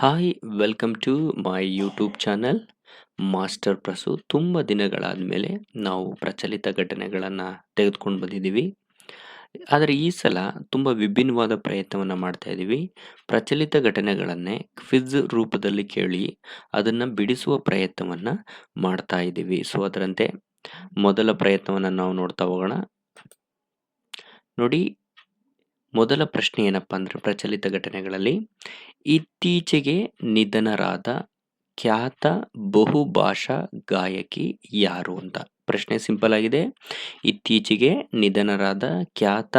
Hi welcome to my YouTube channel master Prasu. ತುಂಬ ದಿನಗಳಾದಮೇಲೆ ನಾವು ಪ್ರಚಲಿತ ಘಟನೆಗಳನ್ನು ತೆಗೆದುಕೊಂಡು ಬಂದಿದ್ದೀವಿ. ಆದರೆ ಈ ಸಲ ತುಂಬ ವಿಭಿನ್ನವಾದ ಪ್ರಯತ್ನವನ್ನು ಮಾಡ್ತಾ ಇದ್ದೀವಿ. ಪ್ರಚಲಿತ ಘಟನೆಗಳನ್ನೇ ಕ್ವಿಜ್ ರೂಪದಲ್ಲಿ ಕೇಳಿ ಅದನ್ನು ಬಿಡಿಸುವ ಪ್ರಯತ್ನವನ್ನು ಮಾಡ್ತಾ ಇದ್ದೀವಿ. ಸೊ ಅದರಂತೆ ಮೊದಲ ಪ್ರಯತ್ನವನ್ನು ನಾವು ನೋಡ್ತಾ ಹೋಗೋಣ. ನೋಡಿ, ಮೊದಲ ಪ್ರಶ್ನೆ ಏನಪ್ಪ ಅಂದರೆ ಪ್ರಚಲಿತ ಘಟನೆಗಳಲ್ಲಿ ಇತ್ತೀಚೆಗೆ ನಿಧನರಾದ ಖ್ಯಾತ ಬಹುಭಾಷಾ ಗಾಯಕಿ ಯಾರು ಅಂತ. ಪ್ರಶ್ನೆ ಸಿಂಪಲ್ ಆಗಿದೆ. ಇತ್ತೀಚೆಗೆ ನಿಧನರಾದ ಖ್ಯಾತ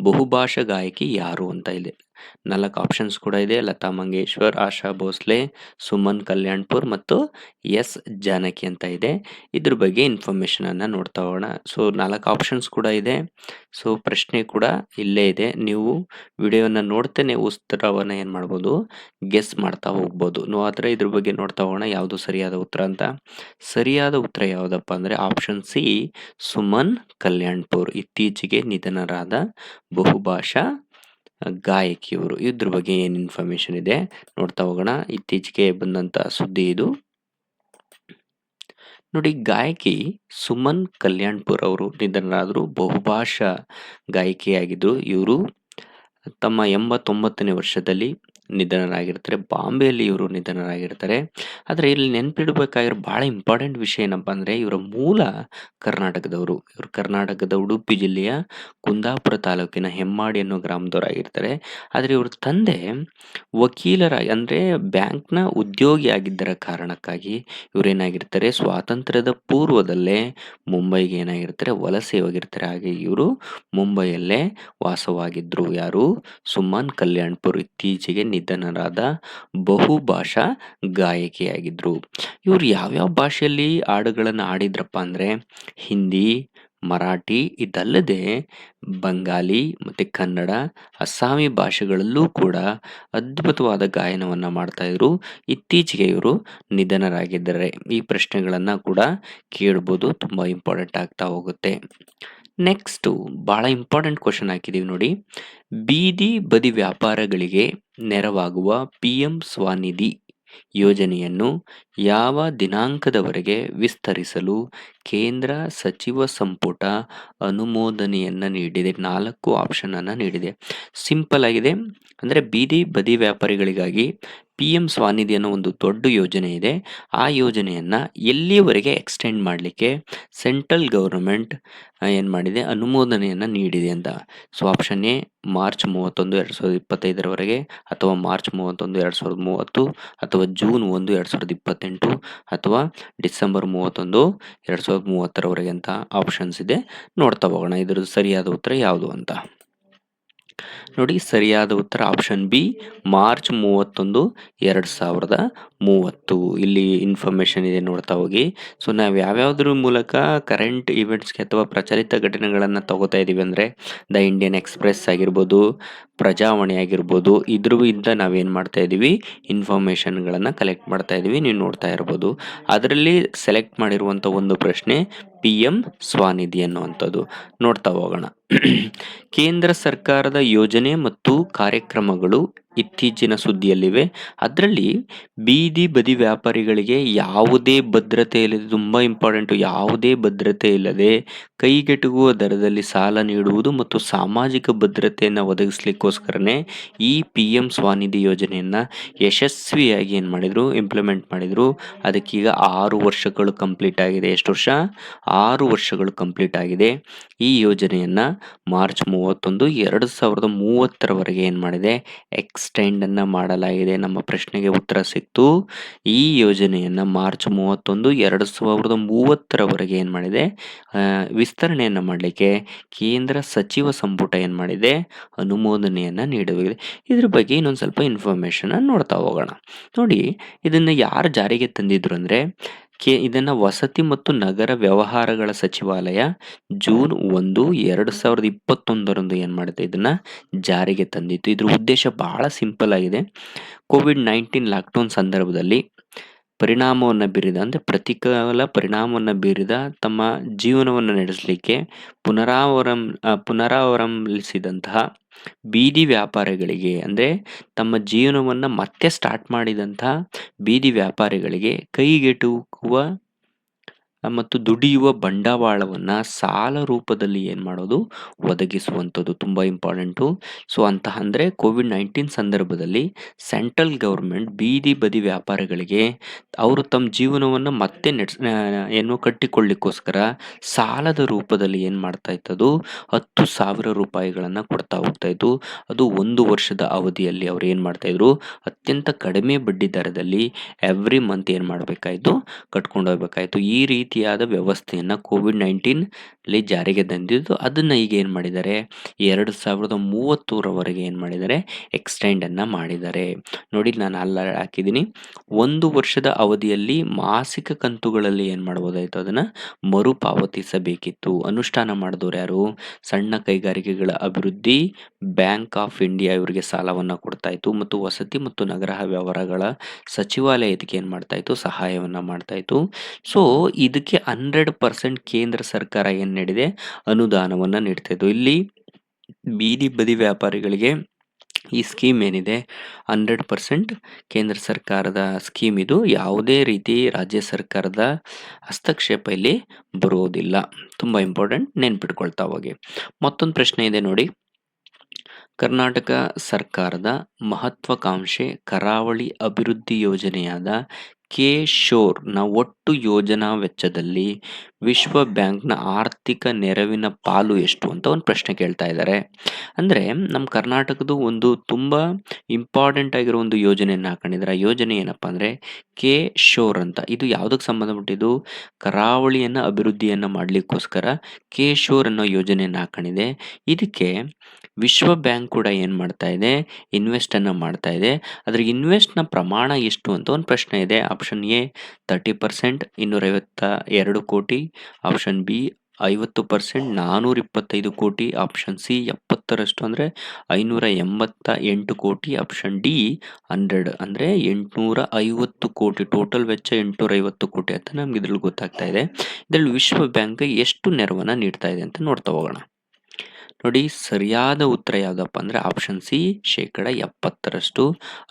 ಬಹುಭಾಷಾ ಗಾಯಕಿ ಯಾರು ಅಂತ ಇದೆ. 4 ಆಪ್ಷನ್ಸ್ ಕೂಡ ಇದೆ. ಲತಾ ಮಂಗೇಶ್ವರ್, ಆಶಾ ಭೋಸ್ಲೆ, ಸುಮನ್ ಕಲ್ಯಾಣ್ಪುರ್ ಮತ್ತು ಎಸ್ ಜಾನಕಿ ಅಂತ ಇದೆ. ಇದ್ರ ಬಗ್ಗೆ ಇನ್ಫಾರ್ಮೇಶನ್ ಅನ್ನ ನೋಡ್ತಾ ಹೋಗೋಣ. ಸೊ 4 ಆಪ್ಷನ್ಸ್ ಕೂಡ ಇದೆ. ಸೊ ಪ್ರಶ್ನೆ ಕೂಡ ಇಲ್ಲೇ ಇದೆ. ನೀವು ವಿಡಿಯೋನ ನೋಡ್ತೇನೆ ಉತ್ತರವನ್ನ ಏನ್ ಮಾಡ್ಬೋದು, ಗೆಸ್ ಮಾಡ್ತಾ ಹೋಗ್ಬೋದು. ಆದರೆ ಇದ್ರ ಬಗ್ಗೆ ನೋಡ್ತಾ ಹೋಗೋಣ ಯಾವುದು ಸರಿಯಾದ ಉತ್ತರ ಅಂತ. ಸರಿಯಾದ ಉತ್ತರ ಯಾವುದಪ್ಪ ಅಂದ್ರೆ ಆಪ್ಷನ್ ಸಿ, ಸುಮನ್ ಕಲ್ಯಾಣ್ಪುರ್. ಇತ್ತೀಚೆಗೆ ನಿಧನರಾದ ಬಹುಭಾಷಾ ಗಾಯಕಿಯವರು. ಇದ್ರ ಬಗ್ಗೆ ಏನ್ ಇನ್ಫಾರ್ಮೇಶನ್ ಇದೆ ನೋಡ್ತಾ ಹೋಗೋಣ. ಇತ್ತೀಚೆಗೆ ಬಂದಂತ ಸುದ್ದಿ ಇದು. ನೋಡಿ, ಗಾಯಕಿ ಸುಮನ್ ಕಲ್ಯಾಣ್ಪುರ್ ಅವರು ನಿಧನರಾದರು. ಬಹುಭಾಷಾ ಗಾಯಕಿಯಾಗಿದ್ರು. ಇವರು ತಮ್ಮ 89ನೇ ವರ್ಷದಲ್ಲಿ ನಿಧನರಾಗಿರ್ತಾರೆ. ಬಾಂಬೆಯಲ್ಲಿ ಇವರು ನಿಧನರಾಗಿರ್ತಾರೆ. ಆದರೆ ಇಲ್ಲಿ ನೆನ್ಪಿಡ್ಬೇಕಾಗಿರೋ ಬಹಳ ಇಂಪಾರ್ಟೆಂಟ್ ವಿಷಯ ಏನಪ್ಪಾ ಅಂದ್ರೆ ಇವರ ಮೂಲ ಕರ್ನಾಟಕದವರು. ಇವರು ಕರ್ನಾಟಕದ ಉಡುಪಿ ಜಿಲ್ಲೆಯ ಕುಂದಾಪುರ ತಾಲೂಕಿನ ಹೆಮ್ಮಾಡಿ ಅನ್ನೋ ಗ್ರಾಮದವರಾಗಿರ್ತಾರೆ. ಆದರೆ ಇವ್ರ ತಂದೆ ಅಂದ್ರೆ ಬ್ಯಾಂಕ್ನ ಉದ್ಯೋಗಿ ಆಗಿದ್ದರ ಕಾರಣಕ್ಕಾಗಿ ಇವರೇನಾಗಿರ್ತಾರೆ, ಸ್ವಾತಂತ್ರ್ಯದ ಪೂರ್ವದಲ್ಲೇ ಮುಂಬೈಗೆ ಏನಾಗಿರ್ತಾರೆ, ವಲಸೆ ಹೋಗಿರ್ತಾರೆ. ಹಾಗೆ ಇವರು ಮುಂಬೈಯಲ್ಲೇ ವಾಸವಾಗಿದ್ರು. ಯಾರು? ಸುಮನ್ ಕಲ್ಯಾಣ್ಪುರ್. ಇತ್ತೀಚೆಗೆ ನಿಧನರಾದ ಬಹುಭಾಷಾ ಗಾಯಕಿಯಾಗಿದ್ರು. ಇವರು ಯಾವ್ಯಾವ ಭಾಷೆಯಲ್ಲಿ ಹಾಡುಗಳನ್ನು ಹಾಡಿದ್ರಪ್ಪ ಅಂದ್ರೆ ಹಿಂದಿ, ಮರಾಠಿ, ಇದಲ್ಲದೆ ಬಂಗಾಲಿ ಮತ್ತೆ ಕನ್ನಡ, ಅಸ್ಸಾಮಿ ಭಾಷೆಗಳಲ್ಲೂ ಕೂಡ ಅದ್ಭುತವಾದ ಗಾಯನವನ್ನ ಮಾಡ್ತಾ ಇದ್ರು. ಇತ್ತೀಚೆಗೆ ಇವರು ನಿಧನರಾಗಿದ್ದಾರೆ. ಈ ಪ್ರಶ್ನೆಗಳನ್ನ ಕೂಡ ಕೇಳ್ಬೋದು, ತುಂಬಾ ಇಂಪಾರ್ಟೆಂಟ್ ಆಗ್ತಾ ಹೋಗುತ್ತೆ. ನೆಕ್ಸ್ಟ್ ಬಹಳ ಇಂಪಾರ್ಟೆಂಟ್ ಕ್ವಶನ್ ಹಾಕಿದೀವಿ ನೋಡಿ. ಬೀದಿ ಬದಿ ವ್ಯಾಪಾರಗಳಿಗೆ ನೆರವಾಗುವ PM ಸ್ವನಿಧಿ ಯೋಜನೆಯನ್ನು ಯಾವ ದಿನಾಂಕದವರೆಗೆ ವಿಸ್ತರಿಸಲು ಕೇಂದ್ರ ಸಚಿವ ಸಂಪುಟ ಅನುಮೋದನೆಯನ್ನ ನೀಡಿದೆ? 4 ಆಪ್ಷನ್ ಅನ್ನ ನೀಡಿದೆ. ಸಿಂಪಲ್ ಆಗಿದೆ. ಅಂದ್ರೆ ಬೀದಿ ಬದಿ ವ್ಯಾಪಾರಿಗಳಿಗಾಗಿ PM ಸ್ವನಿಧಿ ಅನ್ನೋ ಒಂದು ದೊಡ್ಡ ಯೋಜನೆ ಇದೆ. ಆ ಯೋಜನೆಯನ್ನ ಎಲ್ಲಿಯವರೆಗೆ ಎಕ್ಸ್ಟೆಂಡ್ ಮಾಡಲಿಕ್ಕೆ ಸೆಂಟ್ರಲ್ ಗವರ್ನಮೆಂಟ್ ಏನ್ ಮಾಡಿದೆ, ಅನುಮೋದನೆಯನ್ನ ನೀಡಿದೆ ಅಂತ. ಸೊ ಆಪ್ಷನ್ ಎ ಮಾರ್ಚ್ 31, 2025 ಅಥವಾ ಮಾರ್ಚ್ 31, 2030 ಅಥವಾ ಜೂನ್ 1, 2028 ಅಥವಾ ಡಿಸೆಂಬರ್ 31, 2030 ಅಂತ ಆಪ್ಷನ್ಸ್ ಇದೆ. ನೋಡ್ತಾ ಹೋಗೋಣ ಇದ್ರದ್ದು ಸರಿಯಾದ ಉತ್ತರ ಯಾವುದು ಅಂತ. ನೋಡಿ, ಸರಿಯಾದ ಉತ್ತರ ಆಪ್ಷನ್ ಬಿ, ಮಾರ್ಚ್ 31, 2030. ಇಲ್ಲಿ ಇನ್ಫಾರ್ಮೇಶನ್ ಇದೆ, ನೋಡ್ತಾ ಹೋಗಿ. ಸೊ ನಾವು ಯಾವ್ಯಾವ್ದ್ರ ಮೂಲಕ ಕರೆಂಟ್ ಇವೆಂಟ್ಸ್ಗೆ ಅಥವಾ ಪ್ರಚಲಿತ ಘಟನೆಗಳನ್ನ ತಗೋತಾ ಇದೀವಿ ಅಂದ್ರೆ ದ ಇಂಡಿಯನ್ ಎಕ್ಸ್ಪ್ರೆಸ್ ಆಗಿರ್ಬೋದು, ಪ್ರಜಾವಾಣಿ ಆಗಿರ್ಬೋದು, ಇದ್ರಿಂದ ನಾವೇನ್ ಮಾಡ್ತಾ ಇದೀವಿ, ಇನ್ಫಾರ್ಮೇಶನ್ಗಳನ್ನ ಕಲೆಕ್ಟ್ ಮಾಡ್ತಾ ಇದೀವಿ. ನೀವು ನೋಡ್ತಾ ಇರ್ಬೋದು. ಅದರಲ್ಲಿ ಸೆಲೆಕ್ಟ್ ಮಾಡಿರುವಂತ ಒಂದು ಪ್ರಶ್ನೆ PM ಸ್ವನಿಧಿ ಅನ್ನುವಂಥದ್ದು. ನೋಡ್ತಾ ಹೋಗೋಣ. ಕೇಂದ್ರ ಸರ್ಕಾರದ ಯೋಜನೆ ಮತ್ತು ಕಾರ್ಯಕ್ರಮಗಳು ಇತ್ತೀಚಿನ ಸುದ್ದಿಯಲ್ಲಿವೆ. ಅದರಲ್ಲಿ ಬೀದಿ ಬದಿ ವ್ಯಾಪಾರಿಗಳಿಗೆ ಯಾವುದೇ ಭದ್ರತೆ ಇಲ್ಲದೆ, ತುಂಬಾ ಇಂಪಾರ್ಟೆಂಟ್, ಯಾವುದೇ ಭದ್ರತೆ ಇಲ್ಲದೆ ಕೈಗೆಟುಕುವ ದರದಲ್ಲಿ ಸಾಲ ನೀಡುವುದು ಮತ್ತು ಸಾಮಾಜಿಕ ಭದ್ರತೆಯನ್ನು ಒದಗಿಸ್ಲಿಕ್ಕೋಸ್ಕರನೇ ಈ PM ಸ್ವನಿಧಿ ಯೋಜನೆಯನ್ನ ಯಶಸ್ವಿಯಾಗಿ ಏನ್ ಮಾಡಿದ್ರು, ಇಂಪ್ಲಿಮೆಂಟ್ ಮಾಡಿದ್ರು. ಅದಕ್ಕೀಗ 6 ವರ್ಷಗಳು ಕಂಪ್ಲೀಟ್ ಆಗಿದೆ. ಎಷ್ಟು ವರ್ಷ? 6 ವರ್ಷಗಳು ಕಂಪ್ಲೀಟ್ ಆಗಿದೆ. ಈ ಯೋಜನೆಯನ್ನ ಮಾರ್ಚ್ 31, 2030 ಏನ್ ಮಾಡಿದೆ, ಎಕ್ಸ್ಟೆಂಡ್ ಅನ್ನ ಮಾಡಲಾಗಿದೆ. ನಮ್ಮ ಪ್ರಶ್ನೆಗೆ ಉತ್ತರ ಸಿಕ್ತು. ಈ ಯೋಜನೆಯನ್ನ ಮಾರ್ಚ್ 31, 2030 ಏನ್ ಮಾಡಿದೆ, ವಿಸ್ತರಣೆಯನ್ನ ಮಾಡಲಿಕ್ಕೆ ಕೇಂದ್ರ ಸಚಿವ ಸಂಪುಟ ಏನ್ ಮಾಡಿದೆ, ಅನುಮೋದನೆಯನ್ನ ನೀಡಲಾಗಿದೆ. ಇದ್ರ ಬಗ್ಗೆ ಇನ್ನೊಂದು ಸ್ವಲ್ಪ ಇನ್ಫಾರ್ಮೇಶನ್ ನೋಡ್ತಾ ಹೋಗೋಣ. ನೋಡಿ, ಇದನ್ನ ಯಾರು ಜಾರಿಗೆ ತಂದಿದ್ರು ಅಂದ್ರೆ ಇದನ್ನ ವಸತಿ ಮತ್ತು ನಗರ ವ್ಯವಹಾರಗಳ ಸಚಿವಾಲಯ ಜೂನ್ 1, 2021 ಏನ್ ಮಾಡಿದೆ, ಇದನ್ನ ಜಾರಿಗೆ ತಂದಿತ್ತು. ಇದ್ರ ಉದ್ದೇಶ ಬಹಳ ಸಿಂಪಲ್ ಆಗಿದೆ. ಕೋವಿಡ್-19 ಲಾಕ್ಡೌನ್ ಸಂದರ್ಭದಲ್ಲಿ ಪ್ರತಿಕೂಲ ಪರಿಣಾಮವನ್ನು ಬೀರಿದ ತಮ್ಮ ಜೀವನವನ್ನು ನಡೆಸಲಿಕ್ಕೆ ಪುನರಾರಂಭಿಸಿದಂತಹ ಬೀದಿ ವ್ಯಾಪಾರಿಗಳಿಗೆ ಅಂದರೆ ತಮ್ಮ ಜೀವನವನ್ನು ಮತ್ತೆ ಸ್ಟಾರ್ಟ್ ಮಾಡಿದಂಥ ಬೀದಿ ವ್ಯಾಪಾರಿಗಳಿಗೆ ಕೈಗೆಟುಕುವ ಮತ್ತು ದುಡಿಯುವ ಬಂಡವಾಳವನ್ನ ಸಾಲ ರೂಪದಲ್ಲಿ ಏನ್ ಮಾಡೋದು? ಒದಗಿಸುವಂಥದ್ದು ತುಂಬಾ ಇಂಪಾರ್ಟೆಂಟು. ಸೊ ಅಂದ್ರೆ ಕೋವಿಡ್-19 ಸಂದರ್ಭದಲ್ಲಿ ಸೆಂಟ್ರಲ್ ಗವರ್ಮೆಂಟ್ ಬೀದಿ ಬದಿ ವ್ಯಾಪಾರಿಗಳಿಗೆ ಅವರು ತಮ್ಮ ಜೀವನವನ್ನ ಮತ್ತೆ ಏನು ಕಟ್ಟಿಕೊಳ್ಳಿಕ್ಕೋಸ್ಕರ ಸಾಲದ ರೂಪದಲ್ಲಿ ಏನ್ ಮಾಡ್ತಾ ಇತ್ತದು? ₹10,000 ಕೊಡ್ತಾ ಹೋಗ್ತಾ ಇತ್ತು. ಅದು 1 ವರ್ಷದ ಅವಧಿಯಲ್ಲಿ ಅವ್ರು ಏನ್ ಮಾಡ್ತಾ ಇದ್ರು? ಅತ್ಯಂತ ಕಡಿಮೆ ಬಡ್ಡಿ ದರದಲ್ಲಿ ಎವ್ರಿ ಮಂತ್ ಏನ್ ಮಾಡ್ಬೇಕಾಯ್ತು? ಕಟ್ಕೊಂಡು ಹೋಗ್ಬೇಕಾಯ್ತು. ಈ ರೀತಿಯಾದ ವ್ಯವಸ್ಥೆಯನ್ನ ಕೋವಿಡ್-19 ಅಲ್ಲಿ ಜಾರಿಗೆ ತಂದಿದ್ದು. ಅದನ್ನ ಈಗ ಏನ್ ಮಾಡಿದ್ದಾರೆ? 2030ರವರೆಗೆ ಏನ್ ಮಾಡಿದ್ದಾರೆ? ಎಕ್ಸ್ಟೆಂಡ್ ಅನ್ನ ಮಾಡಿದ್ದಾರೆ. ನೋಡಿ ನಾನು ಅಲ್ಲ ಹಾಕಿದ್ದೀನಿ. 1 ವರ್ಷದ ಅವಧಿಯಲ್ಲಿ ಮಾಸಿಕ ಕಂತುಗಳಲ್ಲಿ ಏನ್ ಮಾಡ್ಬೋದಾಯ್ತು? ಅದನ್ನ ಮರುಪಾವತಿಸಬೇಕಿತ್ತು. ಅನುಷ್ಠಾನ ಮಾಡಿದವರು ಯಾರು? ಸಣ್ಣ ಕೈಗಾರಿಕೆಗಳ ಅಭಿವೃದ್ಧಿ ಬ್ಯಾಂಕ್ ಆಫ್ ಇಂಡಿಯಾ ಇವರಿಗೆ ಸಾಲವನ್ನ ಕೊಡ್ತಾ ಇತ್ತು ಮತ್ತು ವಸತಿ ಮತ್ತು ನಗರ ವ್ಯವಹಾರಗಳ ಸಚಿವಾಲಯ ಇದಕ್ಕೆ ಏನ್ ಮಾಡ್ತಾ ಇತ್ತು? ಸಹಾಯವನ್ನ ಮಾಡ್ತಾ ಇತ್ತು. ಸೊ ಇದಕ್ಕೆ 100% ಕೇಂದ್ರ ಸರ್ಕಾರ ಏನ್ ನೀಡಿದೆ? ಅನುದಾನವನ್ನ ನೀಡ್ತಾ ಇತ್ತು. ಇಲ್ಲಿ ಬೀದಿ ಬದಿ ವ್ಯಾಪಾರಿಗಳಿಗೆ ಈ ಸ್ಕೀಮ್ ಏನಿದೆ 100% ಕೇಂದ್ರ ಸರ್ಕಾರದ ಸ್ಕೀಮ್ ಇದು. ಯಾವುದೇ ರೀತಿ ರಾಜ್ಯ ಸರ್ಕಾರದ ಹಸ್ತಕ್ಷೇಪ ಇಲ್ಲಿ ಬರುವುದಿಲ್ಲ. ತುಂಬಾ ಇಂಪಾರ್ಟೆಂಟ್, ನೆನ್ಪಿಟ್ಕೊಳ್ತಾ ಹೋಗಿ. ಮತ್ತೊಂದು ಪ್ರಶ್ನೆ ಇದೆ ನೋಡಿ. ಕರ್ನಾಟಕ ಸರ್ಕಾರದ ಮಹತ್ವಾಕಾಂಕ್ಷೆ ಕರಾವಳಿ ಅಭಿವೃದ್ಧಿ ಯೋಜನೆಯಾದ ಕೆ-ಶೋರ್ನ ಒಟ್ಟು ಯೋಜನಾ ವೆಚ್ಚದಲ್ಲಿ ವಿಶ್ವ ಬ್ಯಾಂಕ್ನ ಆರ್ಥಿಕ ನೆರವಿನ ಪಾಲು ಎಷ್ಟು ಅಂತ ಒಂದು ಪ್ರಶ್ನೆ ಕೇಳ್ತಾ ಇದ್ದಾರೆ. ಅಂದರೆ ನಮ್ಮ ಕರ್ನಾಟಕದ ಒಂದು ತುಂಬ ಇಂಪಾರ್ಟೆಂಟ್ ಆಗಿರೋ ಒಂದು ಯೋಜನೆಯನ್ನು ಹಾಕೊಂಡಿದ್ದಾರೆ. ಆ ಯೋಜನೆ ಏನಪ್ಪ ಅಂದರೆ ಕೆ-ಶೋರ್ ಅಂತ. ಇದು ಯಾವುದಕ್ಕೆ ಸಂಬಂಧಪಟ್ಟಿದ್ದು? ಕರಾವಳಿಯನ್ನು ಅಭಿವೃದ್ಧಿಯನ್ನು ಮಾಡಲಿಕ್ಕೋಸ್ಕರ ಕೆ-ಶೋರ್ ಅನ್ನೋ ಯೋಜನೆಯನ್ನು ಹಾಕೊಂಡಿದೆ. ಇದಕ್ಕೆ ವಿಶ್ವ ಬ್ಯಾಂಕ್ ಕೂಡ ಏನು ಮಾಡ್ತಾ ಇದೆ? ಇನ್ವೆಸ್ಟನ್ನು ಮಾಡ್ತಾ ಇದೆ. ಅದರ ಇನ್ವೆಸ್ಟ್ನ ಪ್ರಮಾಣ ಎಷ್ಟು ಅಂತ ಒಂದು ಪ್ರಶ್ನೆ ಇದೆ. ಆಪ್ಷನ್ ಎ 30%, 252 ಕೋಟಿ. ಆಪ್ಷನ್ ಬಿ 50%, 425 ಕೋಟಿ. ಆಪ್ಷನ್ ಸಿ 70% ಅಂದರೆ 588 ಕೋಟಿ. ಆಪ್ಷನ್ ಡಿ 100 ಅಂದರೆ 850 ಕೋಟಿ. ಟೋಟಲ್ ವೆಚ್ಚ 850 ಕೋಟಿ ಅಂತ ನಮ್ಗೆ ಇದ್ರಲ್ಲಿ ಗೊತ್ತಾಗ್ತಾ ಇದೆ. ಇದರಲ್ಲಿ ವಿಶ್ವ ಬ್ಯಾಂಕ್ ಎಷ್ಟು ನೆರವನ್ನು ನೀಡ್ತಾ ಇದೆ ಅಂತ ನೋಡ್ತಾ ಹೋಗೋಣ. ನೋಡಿ, ಸರಿಯಾದ ಉತ್ತರ ಯಾವುದಪ್ಪ ಅಂದರೆ ಆಪ್ಷನ್ ಸಿ 70%.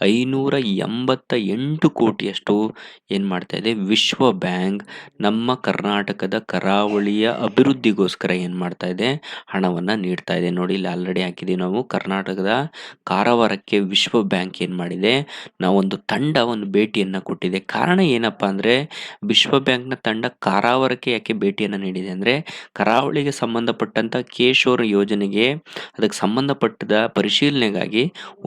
588 ಕೋಟಿಯಷ್ಟು ಏನು ಮಾಡ್ತಾ ಇದೆ? ವಿಶ್ವ ಬ್ಯಾಂಕ್ ನಮ್ಮ ಕರ್ನಾಟಕದ ಕರಾವಳಿಯ ಅಭಿವೃದ್ಧಿಗೋಸ್ಕರ ಏನು ಮಾಡ್ತಾ ಇದೆ? ಹಣವನ್ನು ನೀಡ್ತಾ ಇದೆ. ನೋಡಿ, ಇಲ್ಲಿ ಆಲ್ರೆಡಿ ಹಾಕಿದ್ದೀವಿ ನಾವು. ಕರ್ನಾಟಕದ ಕಾರವಾರಕ್ಕೆ ವಿಶ್ವ ಬ್ಯಾಂಕ್ ಏನು ಮಾಡಿದೆ? ನಾವೊಂದು ಒಂದು ಭೇಟಿಯನ್ನು ಕೊಟ್ಟಿದೆ. ಕಾರಣ ಏನಪ್ಪ ಅಂದರೆ ವಿಶ್ವ ಬ್ಯಾಂಕ್ನ ತಂಡ ಕಾರವಾರಕ್ಕೆ ಯಾಕೆ ಭೇಟಿಯನ್ನು ನೀಡಿದೆ ಅಂದರೆ ಕರಾವಳಿಗೆ ಸಂಬಂಧಪಟ್ಟಂಥ ಕೆ-ಶೋರ್ ಯೋಜನೆಗೆ ಅದಕ್ಕೆ ಸಂಬಂಧಪಟ್ಟದ ಪರಿಶೀಲನೆಗಾಗಿ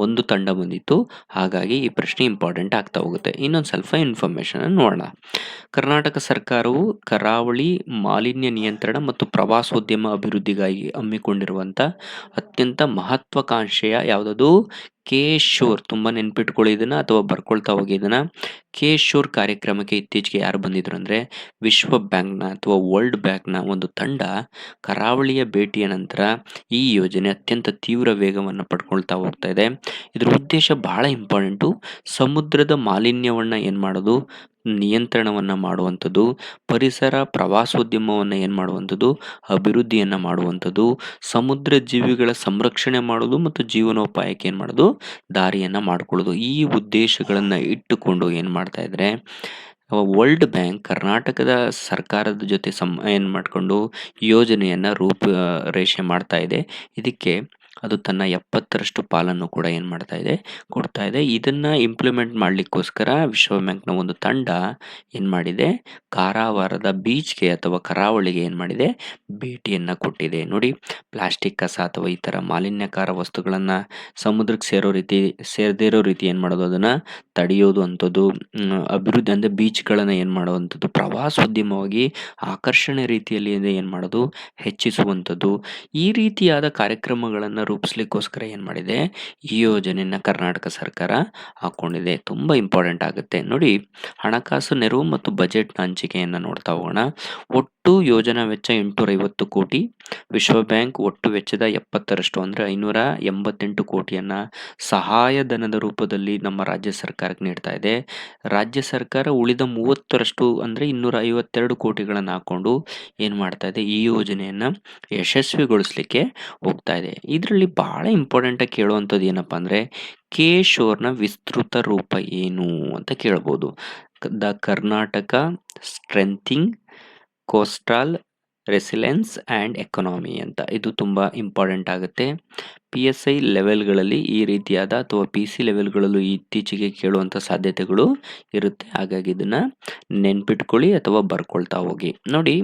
ಒಂದು ತಂಡ ಬಂದಿತ್ತು. ಹಾಗಾಗಿ ಈ ಪ್ರಶ್ನೆ ಇಂಪಾರ್ಟೆಂಟ್ ಆಗ್ತಾ ಹೋಗುತ್ತೆ. ಇನ್ನೊಂದು ಸ್ವಲ್ಪ ಇನ್ಫಾರ್ಮೇಶನ್ ನೋಡೋಣ. ಕರ್ನಾಟಕ ಸರ್ಕಾರವು ಕರಾವಳಿ ಮಾಲಿನ್ಯ ನಿಯಂತ್ರಣ ಮತ್ತು ಪ್ರವಾಸೋದ್ಯಮ ಅಭಿವೃದ್ಧಿಗಾಗಿ ಹಮ್ಮಿಕೊಂಡಿರುವಂಥ ಅತ್ಯಂತ ಮಹತ್ವಾಕಾಂಕ್ಷೆಯ ಯಾವುದದು? ಕೆ-ಶೋರ್. ತುಂಬ ನೆನ್ಪಿಟ್ಕೊಳ್ಳಿ ಇದನ್ನ, ಅಥವಾ ಬರ್ಕೊಳ್ತಾ ಹೋಗಿ ಇದನ್ನ. ಕೆ-ಶೋರ್ ಕಾರ್ಯಕ್ರಮಕ್ಕೆ ಇತ್ತೀಚೆಗೆ ಯಾರು ಬಂದಿದ್ರು ಅಂದರೆ ವಿಶ್ವ ಬ್ಯಾಂಕ್ನ ಅಥವಾ ವರ್ಲ್ಡ್ ಬ್ಯಾಂಕ್ನ ಒಂದು ತಂಡ ಕರಾವಳಿಯ ಭೇಟಿಯ ನಂತರ ಈ ಯೋಜನೆ ಅತ್ಯಂತ ತೀವ್ರ ವೇಗವನ್ನು ಪಡ್ಕೊಳ್ತಾ ಹೋಗ್ತಾ ಇದೆ. ಇದರ ಉದ್ದೇಶ ಬಹಳ ಇಂಪಾರ್ಟೆಂಟು. ಸಮುದ್ರದ ಮಾಲಿನ್ಯವನ್ನು ಏನು ಮಾಡೋದು? ನಿಯಂತ್ರಣವನ್ನು ಮಾಡುವಂಥದ್ದು. ಪರಿಸರ ಪ್ರವಾಸೋದ್ಯಮವನ್ನು ಏನು ಮಾಡುವಂಥದ್ದು? ಅಭಿವೃದ್ಧಿಯನ್ನು ಮಾಡುವಂಥದ್ದು. ಸಮುದ್ರ ಜೀವಿಗಳ ಸಂರಕ್ಷಣೆ ಮಾಡೋದು ಮತ್ತು ಜೀವನೋಪಾಯಕ್ಕೆ ಏನು ಮಾಡೋದು? ದಾರಿಯನ್ನು ಮಾಡಿಕೊಳ್ಳೋದು. ಈ ಉದ್ದೇಶಗಳನ್ನು ಇಟ್ಟುಕೊಂಡು ಏನು ಮಾಡ್ತಾ ಇದ್ದಾರೆ? ವರ್ಲ್ಡ್ ಬ್ಯಾಂಕ್ ಕರ್ನಾಟಕದ ಸರ್ಕಾರದ ಜೊತೆ ಏನು ಮಾಡಿಕೊಂಡು ಯೋಜನೆಯನ್ನು ರೂಪರೇಷೆ ಮಾಡ್ತಾ ಇದೆ. ಇದಕ್ಕೆ ಅದು ತನ್ನ 70% ಪಾಲನ್ನು ಕೂಡ ಏನು ಮಾಡ್ತಾ ಇದೆ? ಕೊಡ್ತಾ ಇದೆ. ಇದನ್ನು ಇಂಪ್ಲಿಮೆಂಟ್ ಮಾಡಲಿಕ್ಕೋಸ್ಕರ ವಿಶ್ವ ಬ್ಯಾಂಕ್ನ ಒಂದು ತಂಡ ಏನು ಮಾಡಿದೆ? ಕಾರವಾರದ ಬೀಚ್ಗೆ ಅಥವಾ ಕರಾವಳಿಗೆ ಏನು ಮಾಡಿದೆ? ಭೇಟಿಯನ್ನು ಕೊಟ್ಟಿದೆ. ನೋಡಿ, ಪ್ಲಾಸ್ಟಿಕ್ ಕಸ ಅಥವಾ ಈ ಥರ ಮಾಲಿನ್ಯಕಾರ ವಸ್ತುಗಳನ್ನು ಸಮುದ್ರಕ್ಕೆ ಸೇರದೇ ಇರೋ ರೀತಿ ಏನು ಮಾಡೋದು? ಅದನ್ನು ತಡೆಯೋದು ಅಂಥದ್ದು. ಅಭಿವೃದ್ಧಿ ಅಂದರೆ ಬೀಚ್ಗಳನ್ನು ಏನು ಮಾಡುವಂಥದ್ದು? ಪ್ರವಾಸೋದ್ಯಮವಾಗಿ ಆಕರ್ಷಣೆ ರೀತಿಯಲ್ಲಿ ಏನು ಮಾಡೋದು? ಹೆಚ್ಚಿಸುವಂಥದ್ದು. ಈ ರೀತಿಯಾದ ಕಾರ್ಯಕ್ರಮಗಳನ್ನು ರೂಪಿಸ್ಲಿಕ್ಕೋಸ್ಕರ ಏನು ಮಾಡಿದೆ? ಈ ಯೋಜನೆಯನ್ನು ಕರ್ನಾಟಕ ಸರ್ಕಾರ ಹಾಕ್ಕೊಂಡಿದೆ. ತುಂಬ ಇಂಪಾರ್ಟೆಂಟ್ ಆಗುತ್ತೆ. ನೋಡಿ, ಹಣಕಾಸು ನೆರವು ಮತ್ತು ಬಜೆಟ್ನ ಹಂಚಿಕೆಯನ್ನು ನೋಡ್ತಾ ಹೋಗೋಣ. ಒಟ್ಟು ಯೋಜನಾ ವೆಚ್ಚ 850 ಕೋಟಿ. ವಿಶ್ವ ಬ್ಯಾಂಕ್ ಒಟ್ಟು ವೆಚ್ಚದ 70ರಷ್ಟು ಅಂದರೆ 588 ಕೋಟಿಯನ್ನು ಸಹಾಯಧನದ ರೂಪದಲ್ಲಿ ನಮ್ಮ ರಾಜ್ಯ ಸರ್ಕಾರಕ್ಕೆ ನೀಡ್ತಾ ಇದೆ. ರಾಜ್ಯ ಸರ್ಕಾರ ಉಳಿದ 30ರಷ್ಟು ಅಂದರೆ 252 ಕೋಟಿಗಳನ್ನು ಹಾಕ್ಕೊಂಡು ಏನು ಮಾಡ್ತಾ ಇದೆ, ಈ ಯೋಜನೆಯನ್ನು ಯಶಸ್ವಿಗೊಳಿಸಲಿಕ್ಕೆ ಹೋಗ್ತಾ ಇದೆ. ಇದರಲ್ಲಿ ಭಾಳ ಇಂಪಾರ್ಟೆಂಟಾಗಿ ಕೇಳುವಂಥದ್ದು ಏನಪ್ಪ ಅಂದರೆ, ಕೆ ಶೋರ್ನ ವಿಸ್ತೃತ ರೂಪ ಏನು ಅಂತ ಕೇಳ್ಬೋದು. The Karnataka strengthening coastal resilience and economy ಅಂತ. ಇದು ತುಂಬ ಇಂಪಾರ್ಟೆಂಟ್ ಆಗುತ್ತೆ. PSI ಲೆವೆಲ್ಗಳಲ್ಲಿ ಈ ರೀತಿಯಾದ ಅಥವಾ PC ಲೆವೆಲ್ಗಳಲ್ಲೂ ಇತ್ತೀಚೆಗೆ ಕೇಳುವಂಥ ಸಾಧ್ಯತೆಗಳು ಇರುತ್ತೆ. ಹಾಗಾಗಿ ಇದನ್ನು ನೆನ್ಪಿಟ್ಕೊಳ್ಳಿ ಅಥವಾ ಬರ್ಕೊಳ್ತಾ ಹೋಗಿ. ನೋಡಿ,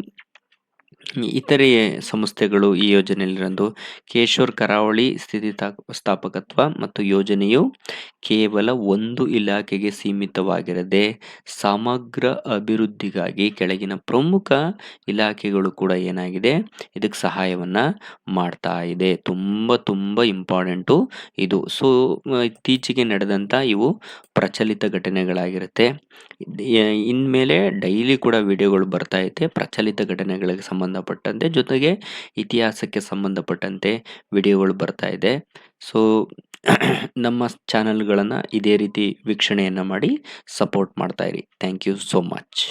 ಇತರೆ ಸಂಸ್ಥೆಗಳು ಈ ಯೋಜನೆಯಲ್ಲಿರೋದು ಕೇಶೋರ್ ಕರಾವಳಿ ಸ್ಥಾಪಕತ್ವ ಮತ್ತು ಯೋಜನೆಯು ಕೇವಲ ಒಂದು ಇಲಾಖೆಗೆ ಸೀಮಿತವಾಗಿರದೆ ಸಮಗ್ರ ಅಭಿವೃದ್ಧಿಗಾಗಿ ಕೆಳಗಿನ ಪ್ರಮುಖ ಇಲಾಖೆಗಳು ಕೂಡ ಏನಾಗಿದೆ, ಇದಕ್ಕೆ ಸಹಾಯವನ್ನು ಮಾಡ್ತಾ ಇದೆ. ತುಂಬ ಇಂಪಾರ್ಟೆಂಟು ಇದು. ಸೊ ಇತ್ತೀಚೆಗೆ ನಡೆದಂಥ ಇವು ಪ್ರಚಲಿತ ಘಟನೆಗಳಾಗಿರುತ್ತೆ. ಇನ್ಮೇಲೆ ಡೈಲಿ ಕೂಡ ವಿಡಿಯೋಗಳು ಬರ್ತಾ ಇದೆ ಪ್ರಚಲಿತ ಘಟನೆಗಳಿಗೆ ಸಂಬಂಧಪಟ್ಟಂತೆ, ಜೊತೆಗೆ ಇತಿಹಾಸಕ್ಕೆ ಸಂಬಂಧಪಟ್ಟಂತೆ ವಿಡಿಯೋಗಳು ಬರ್ತಾ ಇದೆ. ಸೊ ನಮ್ಮ ಚಾನಲ್ಗಳನ್ನು ಇದೇ ರೀತಿ ವೀಕ್ಷಣೆಯನ್ನು ಮಾಡಿ ಸಪೋರ್ಟ್ ಮಾಡ್ತಾ ಇರಿ. Thank you so much.